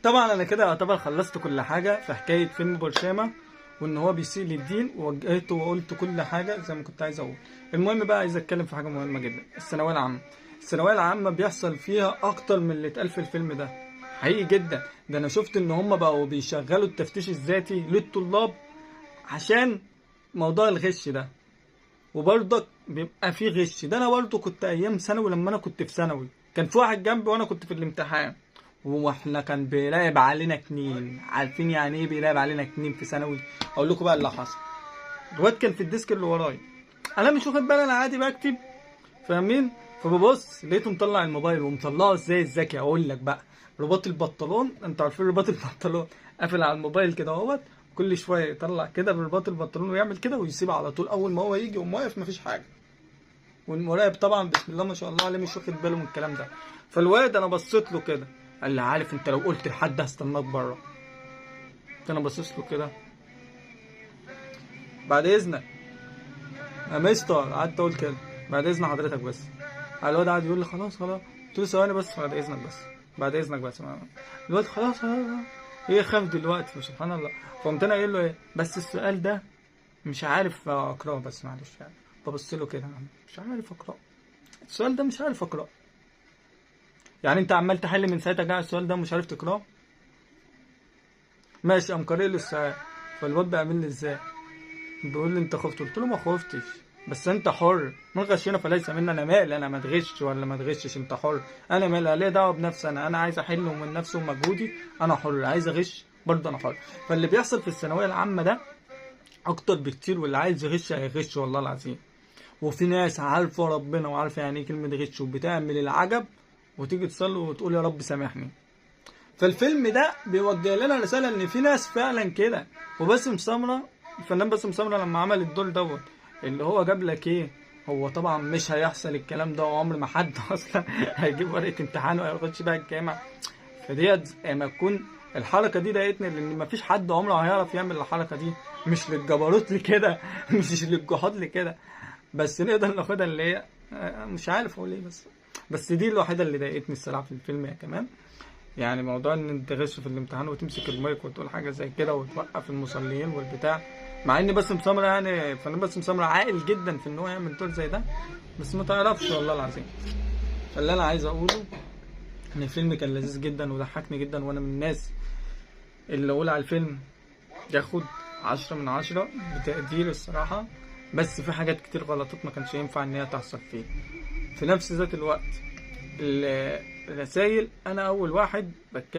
طبعا انا كده يعتبر خلصت كل حاجه في حكايه فيلم برشامه، وان هو بيسيء للدين، ووجهته وقلت كل حاجه زي ما كنت عايز اقول. المهم بقى عايز اتكلم في حاجه مهمه جدا، الثانويه العامه. الثانويه العامه بيحصل فيها اكتر من اللي اتقال في الفيلم ده، حقيقي جدا. ده انا شفت ان هم بقوا بيشغلوا التفتيش الذاتي للطلاب عشان موضوع الغش ده، وبرضك بيبقى في غش. ده انا برضه كنت ايام ثانوي، لما انا كنت في ثانوي كان في واحد جنبي وانا كنت في الامتحان، واحنا كان بيراقب علينا كنين. عارفين يعني ايه بيراقب علينا كنين في ثانوي؟ اقول لكم بقى اللي حصل. الواد كان في الديسك اللي ورايا، انا مش واخد بالي، انا عادي بكتب، فاهمين؟ فببص لقيته مطلع الموبايل، ومطلعه ازاي الذكي اقول لك بقى، رباط البنطلون، انتوا عارفين رباط البنطلون، قافل على الموبايل كده اهوت، كل شويه يطلع كده برباط البنطلون ويعمل كده ويسيبه على طول، اول ما هو يجي يقوم واقف مفيش حاجه. والمراقب طبعا بسم الله ما شاء الله عليه مش واخد باله من الكلام ده. فالواد انا بصيت له كده، قال لي عارف انت لو قلت لحد هستناك بره. انا باصص له كده، بعد اذنك يا مستر، قعدت اقول كده بعد اذن حضرتك بس. الواد قعد يقول لي خلاص خلاص، قلت له ثواني بس، بعد اذنك بس، بعد اذنك بس. الواد خلاص خلاص ايه، خاف دلوقتي سبحان الله. فقمت انا قايل له ايه، بس السؤال ده مش عارف اقراه، بس معلش يعني. ببص له كده، مش عارف اقراه السؤال ده، مش عارف اقراه. يعني انت عمال تحل من ساعتها جاي السؤال ده ومش عارف تقراه؟ ماشي، قام قارئ له السؤال. فالواد بيعمل لي ازاي، بيقول لي انت خفت، قلت له ما خفتش، بس انت حر، من غشنا فليس منا. انا مالي، انا ما تغش ولا ما تغشش، انت حر. انا مالي، ليه دعوه بنفسي، انا عايز احل من نفسي ومجهودي، انا حر. عايز اغش برضه انا حر. فاللي بيحصل في الثانويه العامه ده اكتر بكتير، واللي عايز يغش هيغش والله العظيم. وفي ناس عارفه ربنا وعارفه يعني ايه كلمه غش، وبتعمل العجب، وتيجي تصلي وتقول يا رب سامحني. فالفيلم ده بيوجه لنا رساله ان في ناس فعلا كده. وباسم سمره، الفنان باسم سمره لما عمل الدور دوت، اللي هو جاب لك ايه، هو طبعا مش هيحصل الكلام ده، وعمر ما حد اصلا هيجيب ورقه امتحان وهيخش بقى الجامعه. فديت لما تكون الحركه دي ضايقتني، لان مفيش حد عمره هيعرف يعمل الحركه دي، مش للجبروت لكده مش للجحود لكده، بس نقدر ناخدها اللي هي مش عارف اقول ايه. بس دي الوحيده اللي ضايقتني الصراحه في الفيلم يا كمان. يعني موضوع ان انت تغش في الامتحان وتمسك المايك وتقول حاجه زي كده وتوقف المصلين والبتاع، مع ان باسم سمره يعني فنان باسم سمره عاقل جدا في ان هو يعمل دور زي ده، بس ما تعرفش والله العظيم. فاللي انا عايز اقوله ان الفيلم كان لذيذ جدا وضحكني جدا، وانا من الناس اللي اقول على الفيلم ياخد 10/10 بتقدير الصراحه. بس في حاجات كتير غلطات ما كانش ينفع ان هي تحصل فيه. في نفس ذات الوقت الرسايل، انا اول واحد